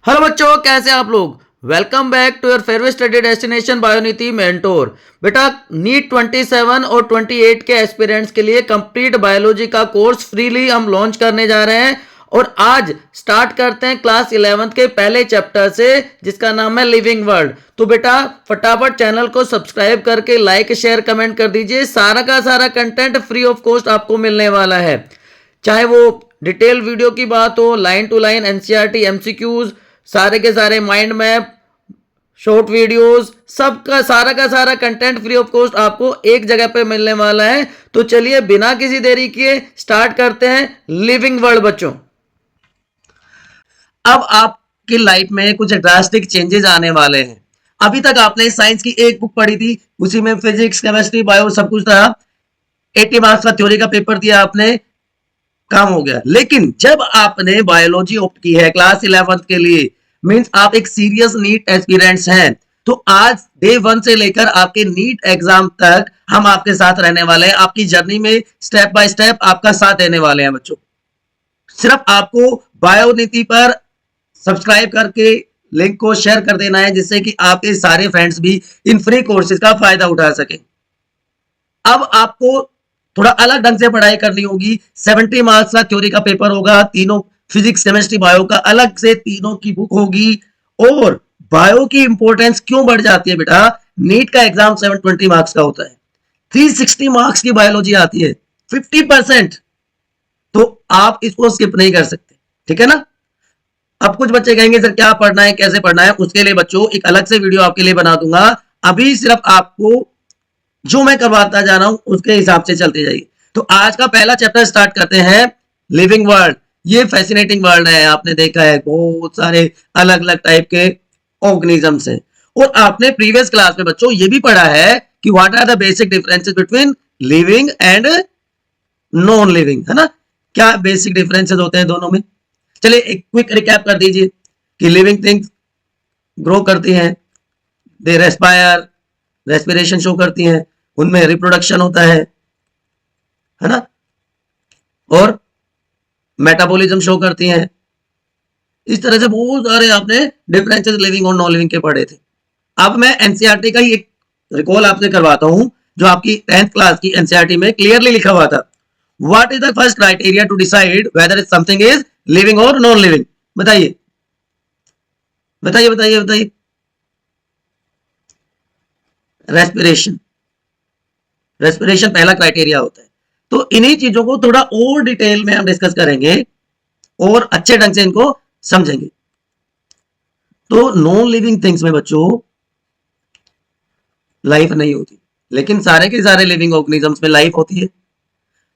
Hello बच्चों, कैसे हैं आप लोग। Welcome back to your favourite study destination बायोनिति मेंटोर। बेटा, नीट 27 और 28 के एस्पिरेंट्स के लिए कंप्लीट बायोलॉजी का कोर्स फ्रीली हम लॉन्च करने जा रहे हैं और आज स्टार्ट करते हैं क्लास 11th के पहले चैप्टर से, जिसका नाम है लिविंग वर्ल्ड। तो बेटा फटाफट चैनल को सब्सक्राइब करके लाइक शेयर कमेंट कर दीजिए। सारा का सारा कंटेंट फ्री ऑफ कॉस्ट आपको मिलने वाला है, चाहे वो डिटेल वीडियो की बात हो, line to line NCERT MCQs, सारे के सारे माइंड मैप, शॉर्ट वीडियोस, सबका सारा का सारा कंटेंट फ्री ऑफ कॉस्ट आपको एक जगह पे मिलने वाला है। तो चलिए बिना किसी देरी किए स्टार्ट करते हैं लिविंग वर्ल्ड। बच्चों, अब आपकी लाइफ में कुछ ड्रास्टिक चेंजेस आने वाले हैं। अभी तक आपने साइंस की एक बुक पढ़ी थी, उसी में फिजिक्स केमिस्ट्री बायो सब कुछ था, 80 मार्क्स का थ्योरी का पेपर दिया आपने, काम हो गया। लेकिन जब आपने बायोलॉजी ऑप्ट की है क्लास 11th के लिए, मींस आप एक सीरियस नीट एस्पिरेंट्स हैं, तो आज डे 1 से लेकर आपके नीट एग्जाम तक हम आपके साथ रहने वाले हैं। आपकी जर्नी में स्टेप बाय स्टेप आपका साथ देने वाले हैं बच्चों। सिर्फ आपको बायोनीति पर सब्सक्राइब करके लिंक को शेयर कर देना है, जिससे कि आपके सारे फ्रेंड्स भी इन फ्री कोर्सेज का फायदा उठा सके। अब आपको थोड़ा अलग ढंग से पढ़ाई करनी होगी। 70 मार्क्स का थ्योरी का पेपर होगा, तीनों फिजिक्स केमिस्ट्री बायो का अलग से तीनों की बुक होगी। और बायो की इंपॉर्टेंस क्यों बढ़ जाती है बेटा, नीट का एग्जाम 720 मार्क्स का होता है, 360 मार्क्स की बायोलॉजी आती है, 50%। तो आप इसको स्किप नहीं कर सकते, ठीक है ना। अब कुछ बच्चे कहेंगे सर क्या पढ़ना है, कैसे पढ़ना है, उसके लिए बच्चों एक अलग से वीडियो आपके लिए बना दूंगा। अभी सिर्फ आपको जो मैं करवाता जा रहा हूं उसके हिसाब से चलते जाइए। तो आज का पहला चैप्टर स्टार्ट करते हैं, लिविंग वर्ल्ड। ये फैसिनेटिंग वर्ल्ड है, आपने देखा है बहुत सारे अलग अलग टाइप के ऑर्गेनिजम्स हैं। और आपने प्रीवियस क्लास में बच्चों ये भी पढ़ा है कि what are the basic differences between living and non living, है ना। क्या बेसिक डिफरेंसेस होते हैं दोनों में। चलिए एक क्विक रिकैप कर दीजिए कि लिविंग थिंग्स ग्रो करती हैं, दे रेस्पायर, रेस्पिरेशन शो करती हैं, उनमें रिप्रोडक्शन होता है ना, और मेटाबॉलिज्म शो करती हैं। इस तरह से बहुत सारे आपने डिफरेंसेस लिविंग और नॉन लिविंग के पढ़े थे। अब मैं एनसीईआरटी का ही एक रिकॉल आपसे करवाता हूं, जो आपकी 10th क्लास की एनसीईआरटी में क्लियरली लिखा हुआ था। What is the first criteria to decide whether something is living और नॉन लिविंग। बताइए बताइए बताइए बताइए। रेस्पिरेशन, रेस्पिरेशन पहला क्राइटेरिया होता है। तो इन्हीं चीजों को थोड़ा और डिटेल में हम डिस्कस करेंगे और अच्छे ढंग से इनको समझेंगे। तो नॉन लिविंग थिंग्स में बच्चों लाइफ नहीं होती, लेकिन सारे के सारे लिविंग ऑर्गेनिजम्स में लाइफ होती है।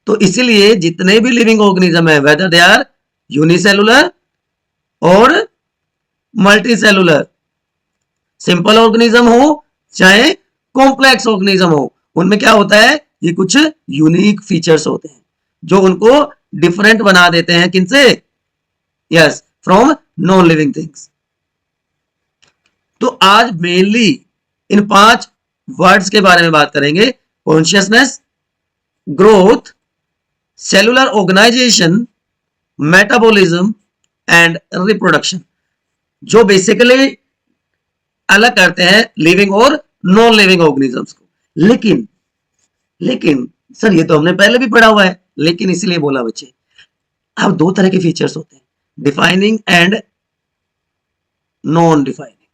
तो इसीलिए जितने भी लिविंग ऑर्गेनिज्म है, वेदर दे आर यूनिसेलुलर और मल्टीसेलुलर, सिंपल ऑर्गेनिज्म हो चाहे कॉम्प्लेक्स ऑर्गेनिज्म हो, उनमें क्या होता है, ये कुछ यूनिक फीचर्स होते हैं जो उनको डिफरेंट बना देते हैं। किनसे? Yes, from non living things. तो आज मेनली इन 5 वर्ड्स के बारे में बात करेंगे। Consciousness, growth, cellular organisation, metabolism and reproduction, जो बेसिकली अलग करते हैं लिविंग और नॉन लिविंग ऑर्गेनिजम्स को। लेकिन लेकिन सर ये तो हमने पहले भी पढ़ा हुआ है, लेकिन इसलिए बोला बच्चे, अब 2 तरह के फीचर्स होते हैं, defining and non defining.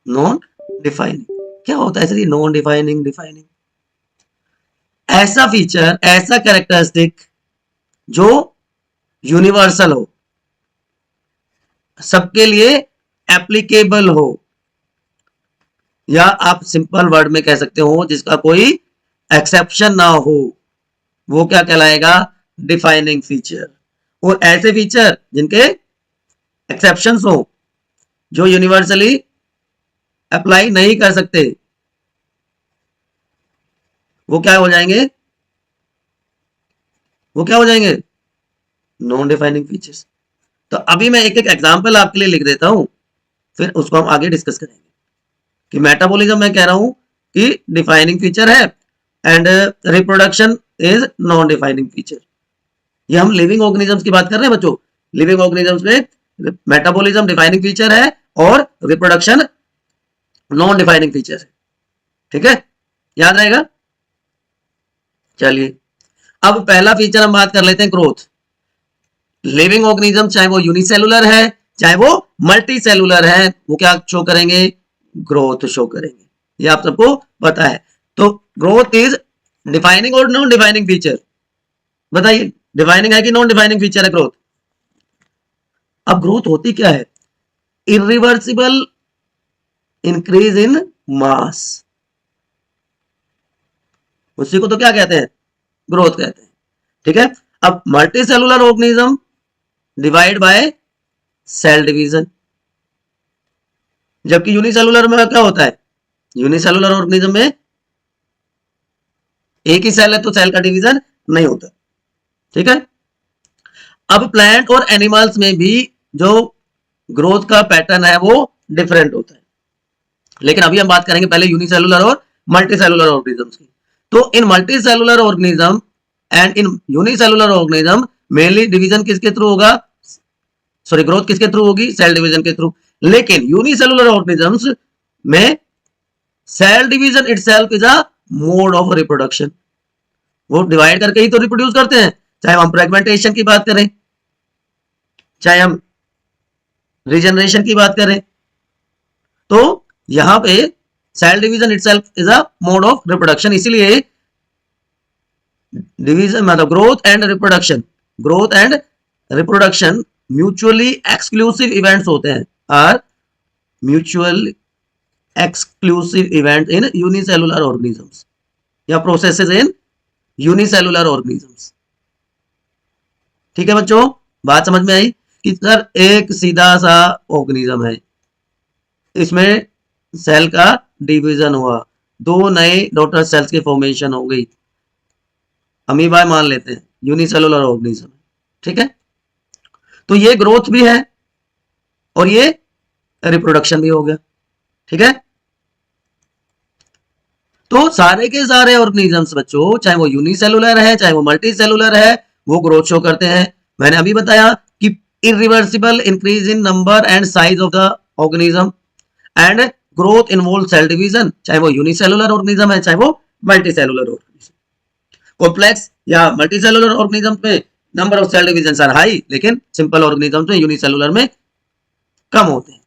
Non defining क्या होता है सर? ये नॉन डिफाइनिंग, डिफाइनिंग ऐसा फीचर, ऐसा कैरेक्टरिस्टिक जो यूनिवर्सल हो, सबके लिए एप्लीकेबल हो, या आप सिंपल वर्ड में कह सकते हो जिसका कोई एक्सेप्शन ना हो, वो क्या कहलाएगा? Defining feature. और ऐसे फीचर जिनके एक्सेप्शंस हो, जो यूनिवर्सली अप्लाई नहीं कर सकते, वो क्या हो जाएंगे? वो क्या हो जाएंगे? Non defining features. तो अभी मैं एक एक एग्जांपल आपके लिए लिख देता हूं, फिर उसको हम आगे डिस्कस करेंगे। कि मेटाबॉलिज्म मैं कह रहा हूं कि डिफाइनिंग फीचर है, and reproduction is non defining feature. ये हम लिविंग ऑर्गेनिजम्स की बात कर रहे हैं बच्चों। लिविंग ऑर्गेनिजम्स में मेटाबॉलिज्म डिफाइनिंग फीचर है और रिप्रोडक्शन नॉन डिफाइनिंग फीचर है। ठीक है, याद रहेगा। चलिए अब पहला फीचर हम बात कर लेते हैं ग्रोथ। लिविंग ऑर्गेनिज्म चाहे वो यूनिसेलुलर है चाहे वो मल्टी सेलुलर है, वो क्या शो करेंगे, ग्रोथ शो करेंगे, ये आप सबको पता है। तो ग्रोथ इज डिफाइनिंग और नॉन डिफाइनिंग फीचर, बताइए डिफाइनिंग है कि नॉन डिफाइनिंग फीचर है ग्रोथ। अब ग्रोथ होती क्या है, इरिवर्सिबल इंक्रीज इन मास, उसी को तो क्या कहते हैं, ग्रोथ कहते हैं। ठीक है, अब multi cellular organism divide by cell division, जबकि यूनिसेलुलर में क्या होता है, यूनिसेलुलर ऑर्गेनिज्म में एक ही सेल है तो सेल का डिवीजन नहीं होता। ठीक है, अब प्लांट और एनिमल्स में भी जो ग्रोथ का पैटर्न है वो डिफरेंट होता है, लेकिन अभी हम बात करेंगे पहले यूनिसेलुलर और मल्टी सेलुलर ऑर्गेनिजम्स की। तो in multi cellular organism and in unicellular organism mainly division किसके थ्रू होगा, सॉरी ग्रोथ किसके थ्रू होगी, सेल डिवीजन के थ्रू। लेकिन यूनिसेलुलर ऑर्गेनिजम्स में cell division itself is a mode of reproduction, वो डिवाइड करके ही तो रिप्रोड्यूस करते हैं, चाहे हम फ्रेगमेंटेशन की बात करें चाहे हम रीजनरेशन की बात करें। तो यहां पे cell division itself is a mode of reproduction, इसीलिए डिवीजन मतलब growth and reproduction mutually exclusive events होते हैं, are mutual exclusive event in unicellular organisms या प्रोसेसेस इन यूनिसेलुलर ऑर्गेनिजम्स। ठीक है बच्चों, बात समझ में आई कि सर एक सीधा सा ऑर्गेनिज्म है, इसमें सेल का डिवीजन हुआ, दो नए डॉटर सेल्स की फॉर्मेशन हो गई, अमीबा मान लेते हैं, यूनिसेलुलर ऑर्गेनिज्म। ठीक है, तो ये ग्रोथ भी है और ये रिप्रोडक्शन भी हो गया। ठीक है, तो सारे के सारे ऑर्गेनिजम्स बच्चों चाहे वो यूनिसेलुलर है चाहे वो मल्टी सेलुलर है वो ग्रोथ शो करते हैं। मैंने अभी बताया कि irreversible increase in number and size of the organism and growth involve cell division, चाहे वो यूनिसेलुलर ऑर्गेनिज्म है चाहे वो मल्टी सेलुलर ऑर्गेनिज्म। कॉम्प्लेक्स या मल्टी सेलुलर ऑर्गेनिज्म में number of cell division are high, लेकिन सिंपल ऑर्गेनिज्म में unicellular में कम होते हैं।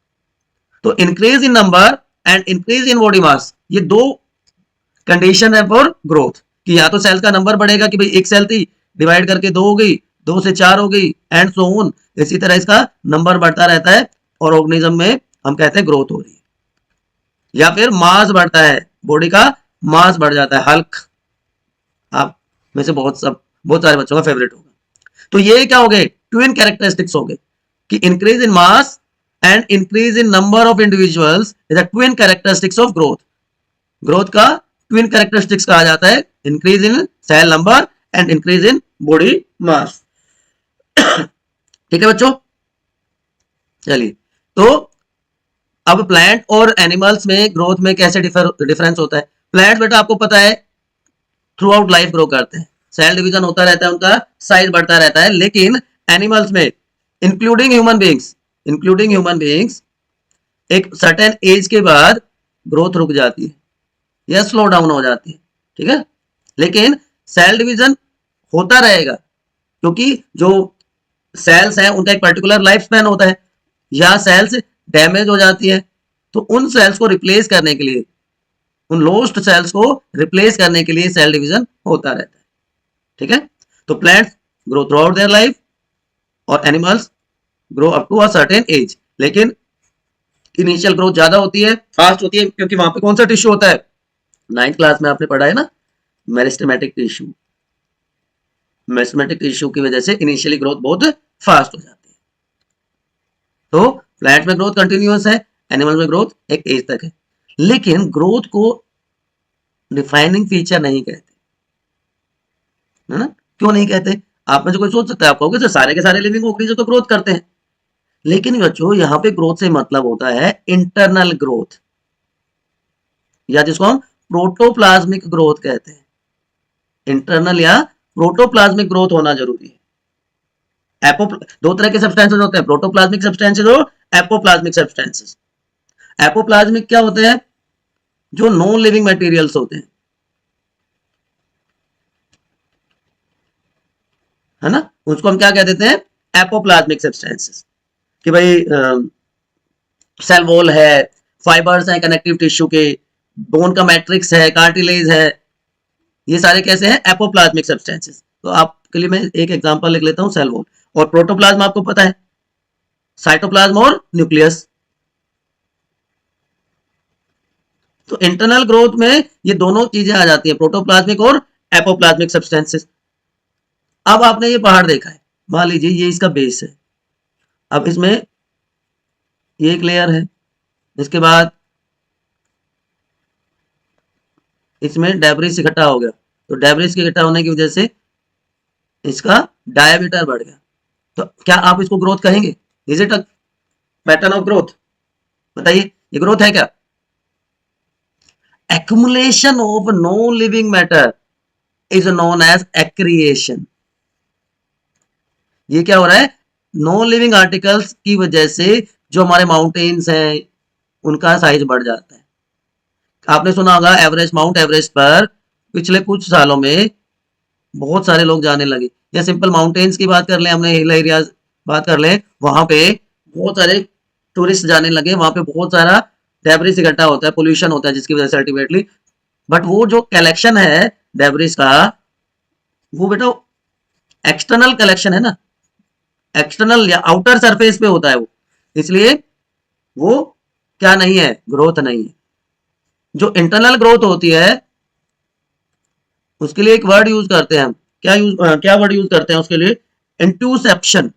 तो increase in number and increase in body mass, ये दो कंडीशन है फॉर ग्रोथ, कि या तो सेल का नंबर बढ़ेगा कि भाई एक सेल थी डिवाइड करके दो हो गई, दो से चार हो गई एंड सो ऑन, इसी तरह इसका नंबर बढ़ता रहता है और ऑर्गेनिज्म में हम कहते हैं ग्रोथ हो रही है। या फिर मास बढ़ता है, बॉडी का मास बढ़ जाता है, हल्क आप में से बहुत सारे बच्चों का फेवरेट होगा। तो ये क्या हो गए, ट्विन कैरेक्टरिस्टिक्स हो गए कि increase in mass and increase in number of individuals is a twin characteristics of growth. Growth का ट्विन कैरेक्टरिस्टिक्स कहा जाता है increase in cell number and increase in body mass. ठीक है बच्चों, चलिए तो अब प्लांट और एनिमल्स में ग्रोथ में कैसे डिफरेंस होता है। प्लांट बेटा आपको पता है थ्रू आउट लाइफ ग्रो करते हैं, सेल डिवीजन होता रहता है, उनका साइज बढ़ता रहता है, लेकिन एनिमल्स में इंक्लूडिंग ह्यूमन बीइंग्स एक सर्टेन एज के बाद ग्रोथ रुक जाती है या स्लो डाउन हो जाती है। ठीक है, लेकिन सेल डिवीजन होता रहेगा क्योंकि जो सेल्स हैं उनका एक पर्टिकुलर लाइफ स्पैन होता है, या सेल्स डैमेज हो जाती है तो उन सेल्स को रिप्लेस करने के लिए, उन लॉस्ट सेल्स को रिप्लेस करने के लिए सेल डिवीजन होता रहता है। ठीक है, तो plants grow throughout their life और animals grow up to a certain age, लेकिन इनिशियल ग्रोथ ज्यादा होती है, फास्ट होती है, क्योंकि वहां पे कौन सा टिश्यू होता है, 9th क्लास में आपने पढ़ा है ना, मेरिस्टेमेटिक टिश्यू। मेरिस्टेमेटिक टिश्यू की वजह से इनिशियली ग्रोथ बहुत फास्ट हो जाती है। तो प्लांट में ग्रोथ कंटिन्यूअस है, एनिमल में ग्रोथ एक एज तक है, लेकिन ग्रोथ को डिफाइनिंग फीचर नहीं कहते, है ना। क्यों नहीं कहते, आप में से कोई सोच सकता है, आप कहोगे सारे के सारे लिविंग ऑर्गेनिज्म तो ग्रोथ करते हैं, लेकिन बच्चों यहाँ पे ग्रोथ से मतलब होता है इंटरनल ग्रोथ, या जिसको हम प्रोटोप्लाज्मिक ग्रोथ कहते हैं। इंटरनल या प्रोटोप्लाज्मिक ग्रोथ होना जरूरी है। दो तरह के सब्सटेंसेस होते हैं, प्रोटोप्लाज्मिक सब्सटेंसेस और एपोप्लाज्मिक सब्सटेंसेस। एपोप्लाज्मिक क्या होते हैं? जो नॉन लिविंग मटेरियल्स होते हैं, है ना, उसको हम क्या कह देते हैं? एपोप्लाज्मिक सब्सटेंसेस। कि भाई सेल वॉल है, फाइबर्स हैं कनेक्टिव टिश्यू के, बोन का मैट्रिक्स है, कार्टिलेज है, ये सारे कैसे हैं? एपोप्लाज्मिक सब्सटेंसेस। तो आपके लिए मैं एक एग्जांपल लिख लेता हूं, सेल वॉल। और प्रोटोप्लाज्म आपको पता है, साइटोप्लाज्म और न्यूक्लियस। तो इंटरनल ग्रोथ में ये दोनों चीजें आ जाती है, प्रोटोप्लाज्मिक और एपोप्लाज्मिक सब्सटेंसेस। अब आपने ये पहाड़ देखा है, मान लीजिए ये इसका बेस है। अब इसमें ये एक लेयर है, इसके बाद इसमें डेब्रिस इकट्ठा हो गया, तो डेब्रिस के इकट्ठा होने की वजह से इसका डायमीटर बढ़ गया। तो क्या आप इसको ग्रोथ कहेंगे? Is it a pattern of growth? बताइए, ये ग्रोथ है क्या? Accumulation of non living matter is known as accretion. ये क्या हो रहा है? नॉन लिविंग आर्टिकल्स की वजह से जो हमारे माउंटेन्स हैं उनका साइज बढ़ जाता है। आपने सुना होगा एवरेस्ट, माउंट एवरेस्ट पर पिछले कुछ सालों में बहुत सारे लोग जाने लगे। या सिंपल माउंटेन्स की बात कर लें, हमने हिल एरिया बात कर लें, वहां पे बहुत सारे टूरिस्ट जाने लगे, वहां पे बहुत सारा डेब्रिस इकट्ठा होता है, पोल्यूशन होता है, जिसकी वजह से अल्टीमेटली, बट वो जो कलेक्शन है डेब्रिस का, वो बेटा एक्सटर्नल कलेक्शन है ना, एक्सटर्नल या आउटर सरफेस पे होता है वो, इसलिए वो क्या नहीं है? ग्रोथ नहीं है। जो इंटरनल ग्रोथ होती है उसके लिए एक वर्ड यूज करते हैं हम, क्या वर्ड यूज करते हैं उसके लिए? इंट्यूसेप्शन।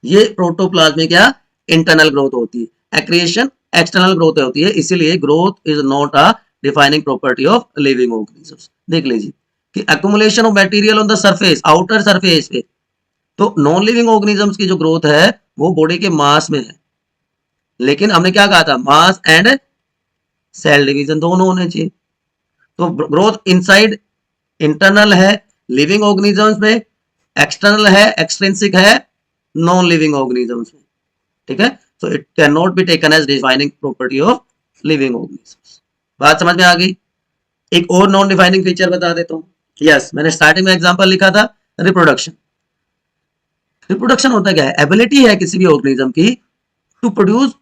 ये प्रोटोप्लाज्मिक या इंटरनल ग्रोथ होती है, एक्रिएशन एक्सटर्नल ग्रोथ होती है। इसीलिए growth is not a defining property of living organisms. देख लीजिए कि accumulation of material on the surface, outer surface पे, तो नॉन लिविंग ऑर्गेनिजम्स की जो ग्रोथ है वो बॉडी के मास में है। लेकिन हमने क्या कहा था? मास एंड सेल डिवीजन दोनों होने चाहिए। तो ग्रोथ इनसाइड इंटरनल है लिविंग ऑर्गेनिजम्स में, एक्सटर्नल है, एक्सट्रिंसिक है नॉन लिविंग ऑर्गेनिजम्स में। ठीक है, so it can not be taken as defining property of living organisms. बात समझ में आ गई? एक और नॉन डिफाइनिंग फीचर बता देता हूं। यस, मैंने स्टार्टिंग में एग्जांपल लिखा था, रिप्रोडक्शन। रिप्रोडक्शन होता क्या है? एबिलिटी है किसी भी ऑर्गेनिज्म की टू प्रोड्यूस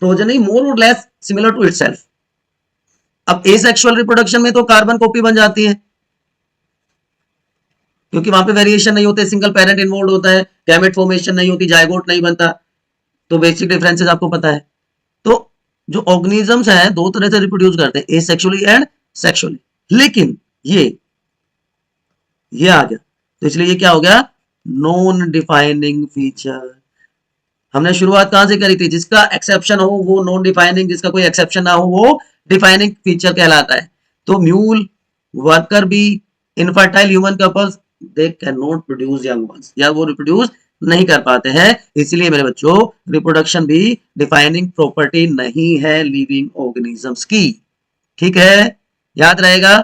प्रोजेनी मोर और लेस सिमिलर टू इटसेल्फ। अब एसेक्सुअल रिप्रोडक्शन में तो कार्बन कॉपी बन जाती है, क्योंकि वहां पे वेरिएशन नहीं होते, सिंगल पेरेंट इन्वॉल्व होता है, गैमेट फॉर्मेशन नहीं होती, जायगोट नहीं बनता। तो बेसिक डिफरेंसेस आपको पता है। तो जो ऑर्गेनिजम्स हैं दो तरह से रिप्रोड्यूस करते हैं, एसेक्सुअली एंड सेक्सुअली। लेकिन ये आ गया, तो इसलिए ये क्या हो गया? Non defining feature. हमने शुरुआत कहां से करी थी? जिसका एक्सेप्शन हो वो नॉन डिफाइनिंग, जिसका कोई एक्सेप्शन ना हो वो डिफाइनिंग फीचर कहलाता है। तो mule, worker bee, infertile human couples, they can not produce young ones, या वो रिप्रोड्यूस नहीं कर पाते हैं। इसलिए मेरे बच्चों, रिप्रोडक्शन भी डिफाइनिंग प्रॉपर्टी नहीं है लिविंग ऑर्गेनिजम्स की। ठीक है, याद रहेगा?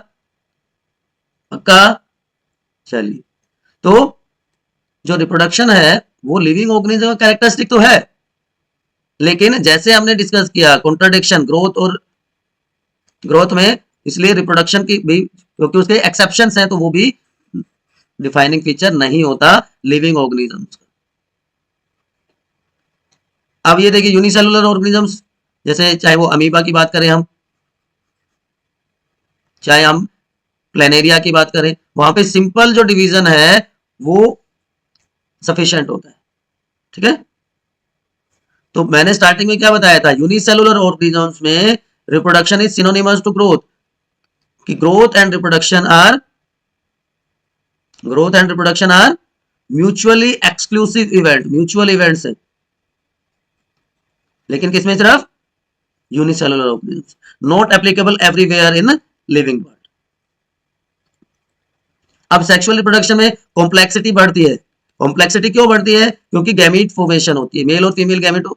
पक्का? चलिए, तो जो रिप्रोडक्शन है वो लिविंग ऑर्गेनिज्म का कैरेक्टरिस्टिक तो है, लेकिन जैसे हमने डिस्कस किया कॉन्ट्राडिक्शन ग्रोथ में, इसलिए रिप्रोडक्शन की भी, क्योंकि उसके एक्सेप्शंस हैं, तो वो भी डिफाइनिंग फीचर नहीं होता लिविंग ऑर्गेनिजम्स का। अब ये देखिए यूनिसेलुलर ऑर्गेनिजम्स, जैसे चाहे वो अमीबा की बात करें हम, चाहे हम प्लेनेरिया की बात करें, वहां पे सिंपल जो डिवीजन है वो सफिशिएंट होता है। ठीक है, तो मैंने स्टार्टिंग में क्या बताया था? यूनिसेलुलर ऑर्गेनिजम्स में reproduction is synonymous to growth, कि growth and reproduction are mutually exclusive event, mutual events है। लेकिन किसमें? सिर्फ unicellular organisms, not applicable everywhere in living world. अब सेक्सुअल रिप्रोडक्शन में कॉम्प्लेक्सिटी बढ़ती है। कॉम्प्लेक्सिटी क्यों बढ़ती है? क्योंकि गैमीट फॉर्मेशन होती है, मेल और फीमेल गैमीट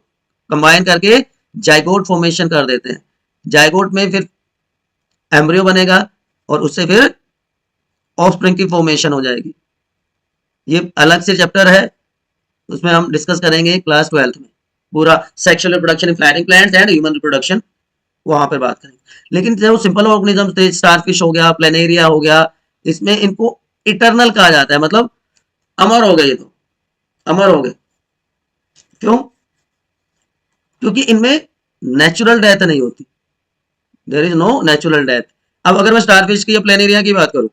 कंबाइन करके जाइगोट फॉर्मेशन कर देते हैं। जाइगोट में फिर एम्ब्रियो बनेगा, और उससे फिर ऑफस्प्रिंग की फॉर्मेशन हो जाएगी। ये अलग से चैप्टर है, उसमें हम डिस्कस करेंगे क्लास 12th में, पूरा sexual reproduction in flowering plants and human reproduction, वहां पर बात करेंगे। लेकिन जो सिंपल ऑर्गेनिज्म थे, स्टारफिश हो गया, प्लेनेरिया हो गया, इसमें इनको इटरनल कहा जाता है, मतलब अमर हो गए, ये तो अमर हो गए। क्यों? क्योंकि इनमें नेचुरल डेथ नहीं होती, there is no natural death. अब अगर मैं स्टारफिश की या प्लेनेरिया की बात करूं,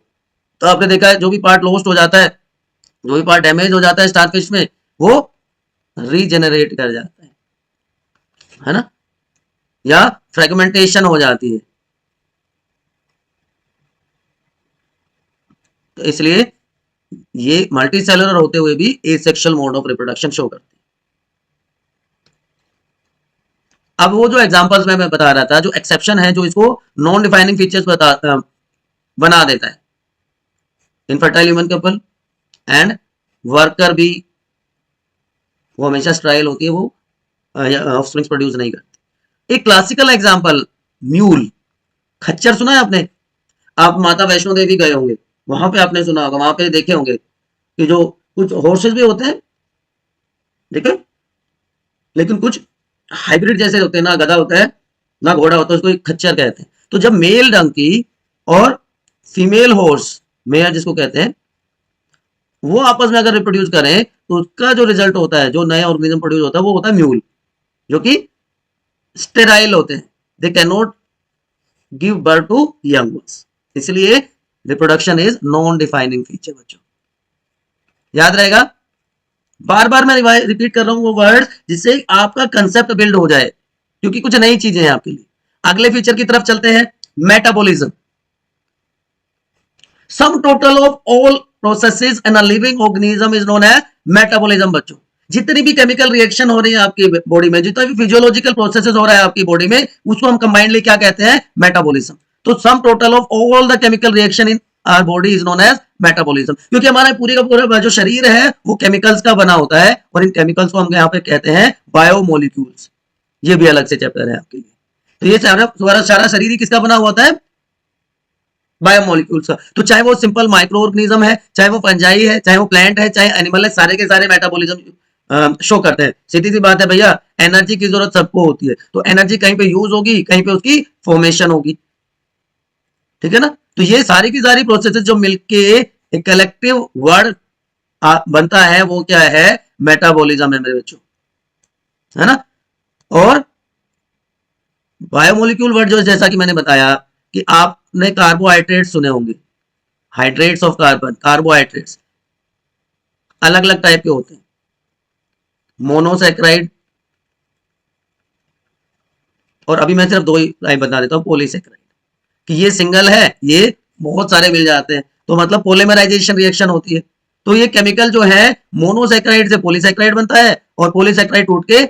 तो आपने देखा है जो भी पार्ट लॉस्ट हो जाता है, जो भी पार्ट डैमेज हो जाता है स्टारफिश में, वो रीजेनरेट कर जाता है ना, या फ्रेगमेंटेशन हो जाती है। तो इसलिए ये मल्टी सेलुलर होते हुए भी asexual mode of reproduction show करते हैं। अब वो जो एग्जांपल्स मैं बता रहा था, जो एक्सेप्शन है, जो इसको नॉन डिफाइनिंग फीचर्स बना देता है, infertile human couple and worker भी, वो हमेशा स्ट्राइल होती है, वो ऑफस्प्रिंग्स प्रोड्यूस नहीं करती। एक क्लासिकल एग्जांपल, म्यूल, खच्चर सुना है आपने? आप माता वैष्णो देवी गए होंगे, वहां पे आपने सुना होगा, वहां पे देखे होंगे कि जो कुछ हॉर्सेस भी होते हैं, ठीक है, लेकिन कुछ हाइब्रिड जैसे होते हैं, ना गधा होता है ना घोड़ा होता है, उसको एक खच्चर कहते हैं। तो जब मेल डंकी और फीमेल हॉर्स, मेयर जिसको कहते हैं, वो आपस में अगर रिप्रोड्यूस करें, तो उसका जो रिजल्ट होता है, जो नया ऑर्गेनिज्म प्रोड्यूस होता है, वो होता है म्यूल, जो कि स्टेराइल होते हैं, they can not give birth to young ones. इसलिए reproduction is non defining feature. बच्चों याद रहेगा, बार बार मैं रिपीट कर रहा हूं वो वर्ड, जिससे आपका कंसेप्ट बिल्ड हो जाए, क्योंकि कुछ नई चीजें हैं आपके लिए। अगले फीचर की तरफ चलते हैं, metabolism. Sum total of all processes in a living organism is known as metabolism. बच्चों जितनी भी केमिकल रिएक्शन हो रही है आपकी बॉडी में, जितना भी फिजियोलॉजिकल प्रोसेसेस हो रहा है आपकी बॉडी में, उसको हम कंबाइंडली क्या कहते हैं? मेटाबॉलिज्म। तो sum total of all the chemical reaction in our body is known as metabolism, क्योंकि हमारा पूरी का पूरा जो शरीर है वो केमिकल्स का बना होता है, और इन केमिकल्स को हम यहाँ पे कहते हैं बायोमोलिक्यूल्स। ये भी अलग से चैप्टर है आपके लिए। तो ये सारा शरीर ही किसका बना हुआ होता है? बायोमोलिक्यूल्स का। तो चाहे वो सिंपल माइक्रो ऑर्गेनिज्म है, चाहे वो फंजाई है, चाहे वो प्लांट है, चाहे एनिमल है, सारे के सारे मेटाबॉलिज्म शो करते हैं। सीधी सी बात है भैया, एनर्जी की जरूरत सबको होती है, तो एनर्जी कहीं पे यूज होगी, कहीं पे उसकी फॉर्मेशन होगी, ठीक है ना। तो ये सारी की सारी प्रोसेसेस जो मिलके एक कलेक्टिव वर्ड बनता है, वो क्या है? मेटाबॉलिज्म है मेरे बच्चों, है ना। और बायोमोलिक्यूल वर्ड जो, जैसा कि मैंने बताया कि आपने कार्बोहाइड्रेट सुने होंगे, हाइड्रेट्स ऑफ कार्बन, कार्बोहाइड्रेट्स अलग अलग टाइप के होते हैं, मोनोसैकेराइड, और अभी मैं सिर्फ दो ही टाइप बता देता हूँ, पॉलीसैकेराइड, कि ये सिंगल है, ये बहुत सारे मिल जाते हैं, तो मतलब पोलीमराइजेशन रिएक्शन होती है। तो ये केमिकल जो है, मोनोसैकेराइड से पॉलीसैकेराइड बनता है, और पॉलीसैकेराइड टूट के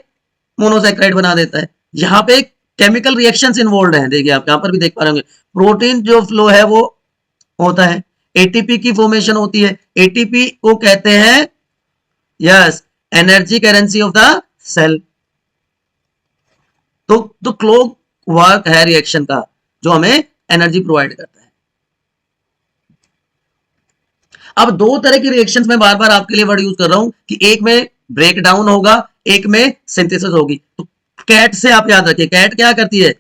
मोनोसैकेराइड बना देता है। यहाँ पे केमिकल रिएक्शंस इन्वॉल्व हैं, देखिए आप यहाँ पर भी देख पा रहे होंगे, प्रोटीन जो फ्लो है वो होता है, एटीपी की फॉर्मेशन होती है, एटीपी को कहते हैं, yes, energy currency of the cell. तो क्लॉक वर्क है रिएक्शन का, जो हमें एनर्जी प्रोवाइड करता है। अब दो तरह की रिएक्शंस में बार बार आपके लिए वर्ड यूज कर रहा हूं, कि एक में ब्रेक डाउन होगा, एक में सिंथेसिस होगी। तो कैट से आप याद रखिए, कैट क्या करती है?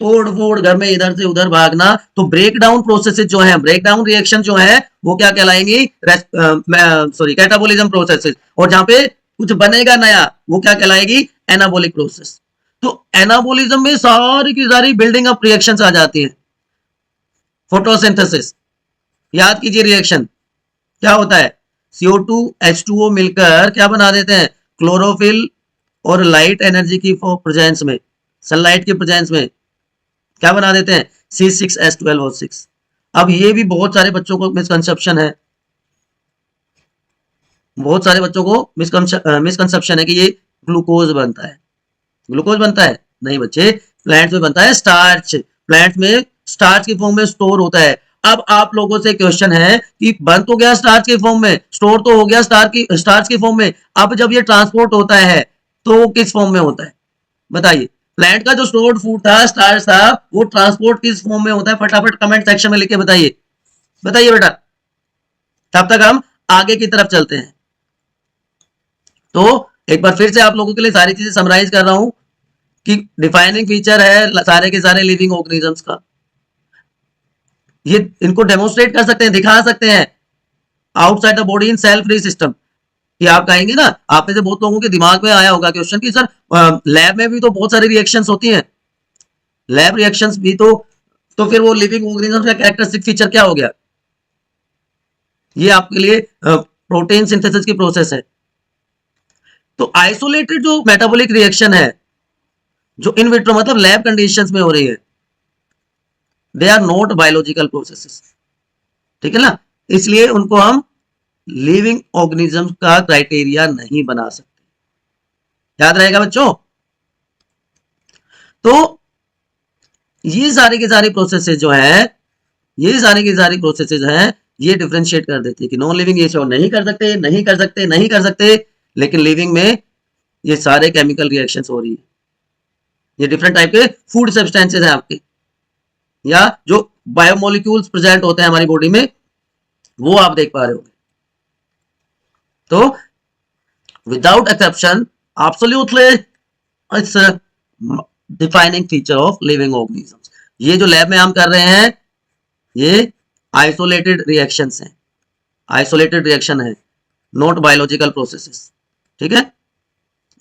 तोड़ फोड़, घर में इधर से उधर भागना। तो ब्रेक डाउन प्रोसेसेस जो है, ब्रेक डाउन रिएक्शन जो है, वो क्या कहलाएंगी? Sorry, catabolism processes. और जहां पे कुछ बनेगा नया, वो क्या कहलाएगी? Anabolic process. तो एनाबोलिज्म में सारी की सारी बिल्डिंग अप रिएक्शंस आ जाती हैं। फोटोसिंथेसिस, याद कीजिए रिएक्शन क्या होता है? CO2 H2O मिलकर क्या बना देते हैं? क्लोरोफिल और लाइट एनर्जी की प्रेजेंस में, सनलाइट की प्रेजेंस में क्या बना देते हैं? C6H12O6। अब ये भी बहुत सारे बच्चों को मिसकंसेप्शन है, बहुत सारे बच्चों को मिसकंसेप्शन है कि ये ग्लूकोज बनता है। ग्लूकोज बनता है? नहीं बच्चे, प्लांट्स में बनता है स्टार्च। प्लांट्स में स्टार्च की फॉर्म में स्टोर होता है। अब आप लोगों से क्वेश्चन है कि बन तो गया स्टार्च की फॉर्म में, स्टोर तो हो गया स्टार्च की फॉर्म में, अब जब ये ट्रांसपोर्ट होता है तो किस फॉर्म में होता है? बताइए। प्लांट का जो स्टोर्ड फूड था, स्टार्च था, वो ट्रांसपोर्ट किस फॉर्म में होता है? फटाफट कमेंट सेक्शन में लिख के बताइए, बताइए बेटा। तब तक हम आगे की तरफ चलते हैं। तो एक बार फिर से आप लोगों के लिए सारी चीजें समराइज कर रहा हूं कि डिफाइनिंग फीचर है सारे के सारे लिविंग ऑर्गेनिजम्स का। ये इनको डेमोन्स्ट्रेट कर सकते हैं, दिखा सकते हैं outside the body in cell free system. कि आप कहेंगे ना, आप में से बहुत लोगों के दिमाग में आया होगा क्वेश्चन कि सर लैब में भी तो बहुत सारी रिएक्शंस होती हैं, लैब रिएक्शंस भी तो फिर वो लिविंग ऑर्गेनिज्म का कैरेक्टरिस्टिक फीचर क्या हो गया? ये आपके लिए प्रोटीन सिंथेसिस की प्रोसेस है। तो आइसोलेटेड जो मेटाबॉलिक रिएक्शन है, जो इन विट्रो मतलब लैब कंडीशंस में हो रही है, they are not biological processes, ठीक है ना, इसलिए उनको हम लिविंग ऑर्गेनिज्म का क्राइटेरिया नहीं बना सकते। याद रहेगा बच्चों। तो ये सारी की सारी प्रोसेसेस जो है, ये सारी की सारी प्रोसेसेस हैं, ये डिफरेंशिएट कर देती है कि नॉन लिविंग ये शो नहीं कर सकते, नहीं कर सकते, नहीं कर सकते, लेकिन लिविंग में ये सारे केमिकल रिएक्शंस हो रही है। ये डिफरेंट टाइप के फूड सब्सटेंसेस हैं आपके, या जो बायोमोलिक्यूल्स प्रेजेंट होते हैं हमारी बॉडी में, वो आप देख पा रहे होंगे। तो without exception absolutely it's defining feature of living organisms. ये जो लैब में हम कर रहे हैं, ये आइसोलेटेड रिएक्शंस हैं, आइसोलेटेड रिएक्शन है, नॉट बायोलॉजिकल प्रोसेसेस, ठीक है।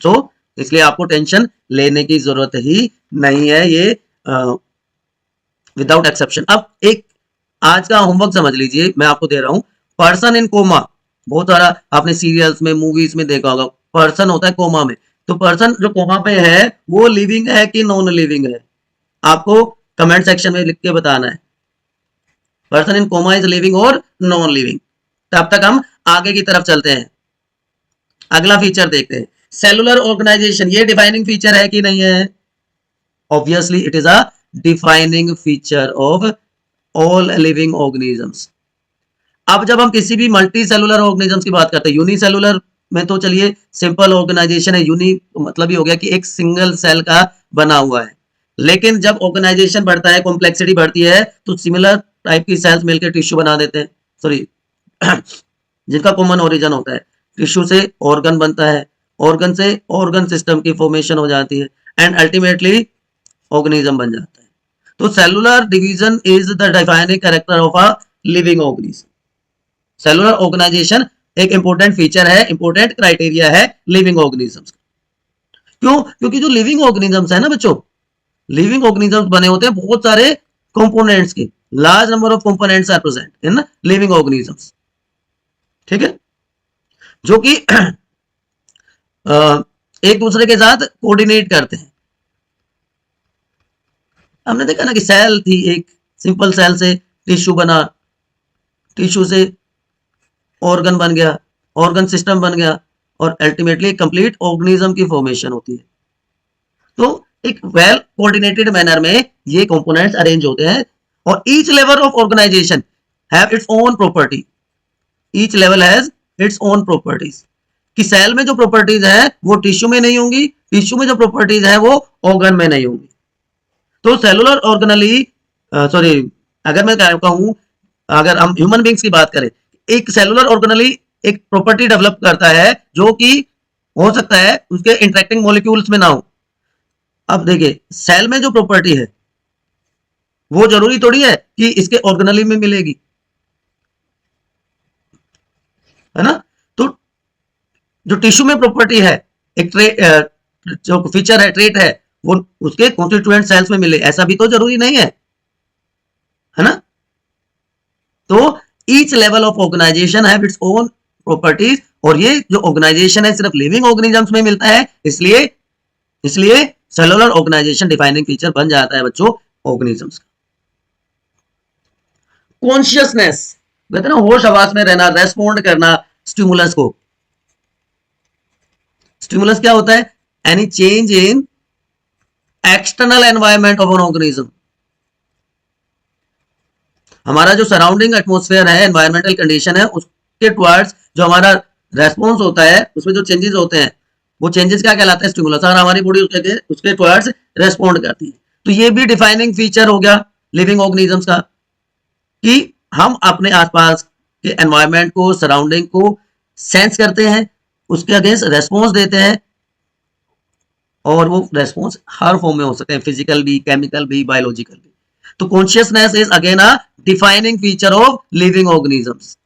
तो इसलिए आपको टेंशन लेने की जरूरत ही नहीं है, ये विदाउट एक्सेप्शन। अब एक आज का होमवर्क समझ लीजिए, मैं आपको दे रहा हूं। पर्सन इन कोमा, बहुत सारा आपने सीरियल्स में, मूवीज में देखा होगा, पर्सन होता है कोमा में। तो पर्सन जो कोमा पे है वो लिविंग है कि नॉन लिविंग है? आपको कमेंट सेक्शन में लिख के बताना है, person in coma is living और नॉन लिविंग। तब तक हम आगे की तरफ चलते हैं, अगला फीचर देखते हैं। सेलुलर ऑर्गेनाइजेशन, ये डिफाइनिंग फीचर है कि नहीं है? Obviously it is a defining feature of all living organisms. अब जब हम किसी भी मल्टी सेलुलर ऑर्गेनिजम्स की बात करते हैं, यूनिसेलुलर में तो चलिए सिंपल ऑर्गेनाइजेशन है, यूनि मतलब ही हो गया कि एक सिंगल सेल का बना हुआ है। लेकिन जब ऑर्गेनाइजेशन बढ़ता है, कॉम्प्लेक्सिटी बढ़ती है, तो सिमिलर टाइप की सेल्स मिलकर टिश्यू बना देते हैं, सॉरी जिनका कॉमन ओरिजिन होता है। टिश्यू से ऑर्गन बनता है, ऑर्गन से ऑर्गन सिस्टम की फॉर्मेशन हो जाती है, एंड अल्टीमेटली ऑर्गेनिज्म बन जाता है। तो cellular division is the defining character of a living organism. Cellular organisation एक इंपॉर्टेंट फीचर है, इंपॉर्टेंट क्राइटेरिया है लिविंग ऑर्गेनिजम्स। क्यों? क्योंकि जो लिविंग ऑर्गेनिजम्स है ना बच्चों, लिविंग ऑर्गेनिजम्स बने होते हैं बहुत सारे कंपोनेंट्स के, large number of components are present in living organisms, ठीक है, जो कि एक दूसरे के साथ कोऑर्डिनेट करते हैं। हमने देखा ना कि सेल थी, एक सिंपल सेल से टिश्यू बना, टिश्यू से ऑर्गन बन गया, ऑर्गन सिस्टम बन गया, और अल्टीमेटली कंप्लीट ऑर्गेनिज्म की फॉर्मेशन होती है। तो एक वेल कोऑर्डिनेटेड मैनर में ये कंपोनेंट्स अरेंज होते हैं, और each level of organisation have its own property, each level has its own properties. कि सेल में जो प्रॉपर्टीज है वो टिश्यू में नहीं होंगी, टिश्यू में जो प्रॉपर्टीज है वो ऑर्गन में नहीं होंगी। तो सेलुलर ऑर्गेनली, सॉरी, अगर मैं कहूं, अगर हम ह्यूमन बींग्स की बात करें, एक सेलुलर ऑर्गेनली एक प्रॉपर्टी डेवलप करता है जो कि हो सकता है उसके इंटरेक्टिंग मॉलिक्यूल्स में ना हो। अब देखिए, सेल में जो प्रॉपर्टी है वो जरूरी थोड़ी है कि इसके ऑर्गेनली में मिलेगी, है ना। तो जो टिश्यू में प्रॉपर्टी है, एक ट्रेट, जो फीचर है, ट्रेट है, वो उसके कॉन्स्टिट्यूएंट सेल्स में मिले, ऐसा भी तो जरूरी नहीं है ना। तो each level of organisation have its own properties, और ये जो ऑर्गेनाइजेशन है सिर्फ लिविंग ऑर्गेनिजम्स में मिलता है, इसलिए इसलिए सेलुलर ऑर्गेनाइजेशन डिफाइनिंग फीचर बन जाता है बच्चों ऑर्गेनिजम्स का। कॉन्शियसनेस, कहते हैं ना, होश हवास में रहना, रेस्पॉन्ड करना स्टिमुलस को। स्टिमुलस क्या होता है? Any change in external environment of an organism. हमारा जो सराउंडिंग एटमॉस्फेयर है, एनवायरमेंटल कंडीशन है, उसके टुवर्ड्स जो हमारा रेस्पॉन्स होता है, उसमें जो चेंजेस होते हैं, वो चेंजेस क्या कहलाता है, स्टिमुलस, और हमारी बॉडी उसके टुवर्ड्स रेस्पॉन्ड करती है। तो ये भी डिफाइनिंग फीचर हो गया लिविंग ऑर्गेनिजम्स का, कि हम अपने आसपास के एनवायरनमेंट को, सराउंडिंग को सेंस करते हैं, उसके अगेंस्ट रेस्पॉन्स देते हैं, और वो रेस्पॉन्स हर फॉर्म में हो सकते हैं, फिजिकल भी, केमिकल भी, बायोलॉजिकल भी। तो consciousness is again a defining feature of living organisms.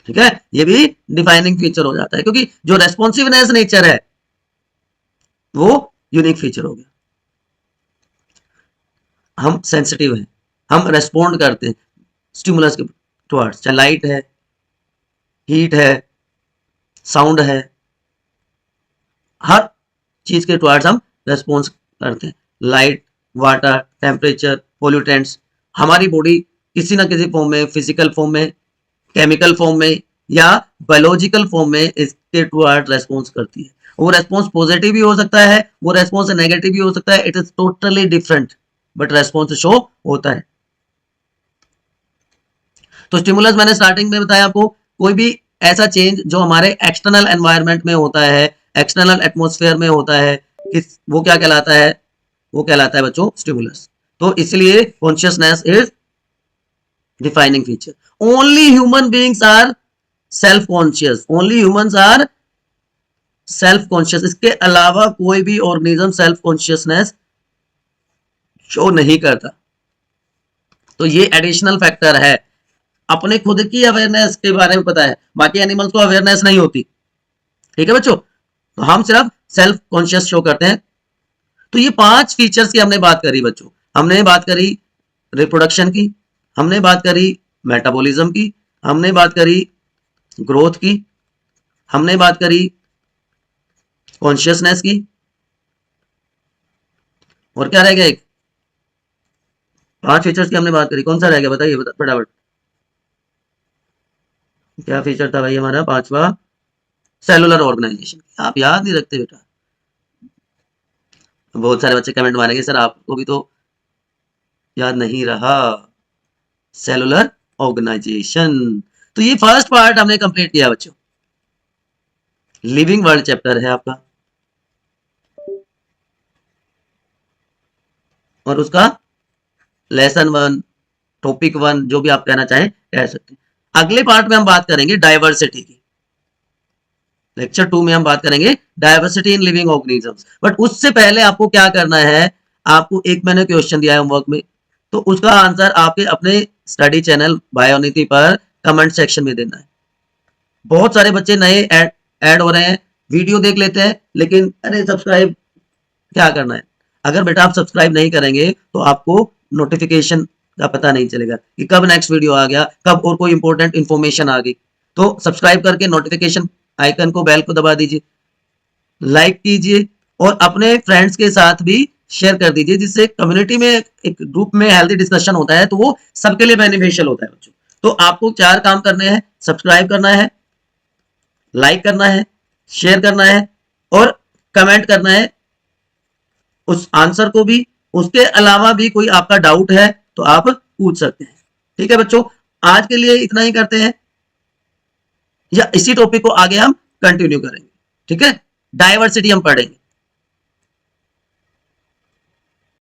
ठीक है, ये भी डिफाइनिंग फीचर हो जाता है, क्योंकि जो रेस्पॉन्सिवनेस नेचर है वो यूनिक फीचर हो गया। हम सेंसिटिव हैं, हम रेस्पॉन्ड करते हैं स्टिमुलस के टुवर्ड्स, चाहे लाइट है, हीट है, साउंड है, हर चीज के टुवर्ड्स हम रेस्पॉन्स करते हैं। लाइट, वाटर, टेम्परेचर, पोल्यूटेंट्स, हमारी बॉडी किसी ना किसी फॉर्म में, फिजिकल फॉर्म में, केमिकल फॉर्म में या बायोलॉजिकल फॉर्म में इसके टुवर्ड रेस्पॉन्स करती है। वो रेस्पॉन्स पॉजिटिव भी हो सकता है, वो रेस्पॉन्स नेगेटिव भी हो सकता है, it is totally different, but response show होता है। तो स्टिमुलस मैंने स्टार्टिंग में बताया आपको, कोई भी ऐसा चेंज जो हमारे एक्सटर्नल एनवायरनमेंट में होता है, एक्सटर्नल एटमॉस्फेयर में होता है, वो क्या कहलाता है, वो कहलाता है बच्चों स्टिमुलस। तो इसलिए consciousness is defining feature. Only human beings are self conscious, only humans are self conscious, इसके अलावा कोई भी ऑर्गेनिज्म सेल्फ कॉन्शियसनेस शो नहीं करता। तो ये एडिशनल फैक्टर है, अपने खुद की अवेयरनेस के बारे में पता है, बाकी एनिमल्स को अवेयरनेस नहीं होती। ठीक है बच्चों, तो हम सिर्फ सेल्फ कॉन्शियस शो करते हैं। तो ये 5 फीचर्स की हमने बात करी बच्चों। हमने बात करी रिप्रोडक्शन की, हमने बात करी मेटाबॉलिज्म की, हमने बात करी ग्रोथ की, हमने बात करी कॉन्शियसनेस की, और क्या रह गया एक, 5 फीचर्स की हमने बात करी, कौन सा रह गया बताइए फटाफट। क्या फीचर था भाई हमारा 5वां, सेलुलर ऑर्गेनाइजेशन। आप याद नहीं रखते बेटा, बहुत सारे बच्चे कमेंट मारेंगे सर आपको भी तो याद नहीं रहा, सेलुलर ऑर्गेनाइजेशन। तो ये फर्स्ट पार्ट हमने कंप्लीट किया बच्चों, लिविंग वर्ल्ड चैप्टर है आपका, और उसका लेसन 1, टॉपिक 1, जो भी आप कहना चाहें कह सकते हैं। अगले पार्ट में हम बात करेंगे डाइवर्सिटी की, लेक्चर 2 में हम बात करेंगे diversity in living organisms. But उससे पहले आपको क्या करना है, आपको एक मैंने क्वेश्चन दिया है होमवर्क में, तो उसका आंसर आपके अपने स्टडी चैनल बायोनिति पर कमेंट सेक्शन में देना है। बहुत सारे बच्चे नए ऐड हो रहे हैं, वीडियो देख लेते हैं, लेकिन अरे सब्सक्राइब क्या करना है। अगर बेटा आप सब्सक्राइब नहीं करेंगे तो आपको नोटिफिकेशन का पता नहीं चलेगा कि कब नेक्स्ट वीडियो आ गया, कब और कोई इंपॉर्टेंट इंफॉर्मेशन आ गई। तो सब्सक्राइब करके नोटिफिकेशन आइकन को, बेल को दबा दीजिए, लाइक कीजिए, और अपने फ्रेंड्स के साथ भी शेयर कर दीजिए, जिससे कम्युनिटी में, एक ग्रुप में हेल्दी डिस्कशन होता है तो वो सबके लिए बेनिफिशियल होता है बच्चों। तो आपको 4 काम करने हैं, सब्सक्राइब करना है, लाइक करना है, शेयर करना है, और कमेंट करना है उस आंसर को भी। उसके अलावा भी कोई आपका डाउट है तो आप पूछ सकते हैं। ठीक है बच्चों, आज के लिए इतना ही करते हैं, या इसी टॉपिक को आगे हम कंटिन्यू करेंगे। ठीक है, डाइवर्सिटी हम पढ़ेंगे।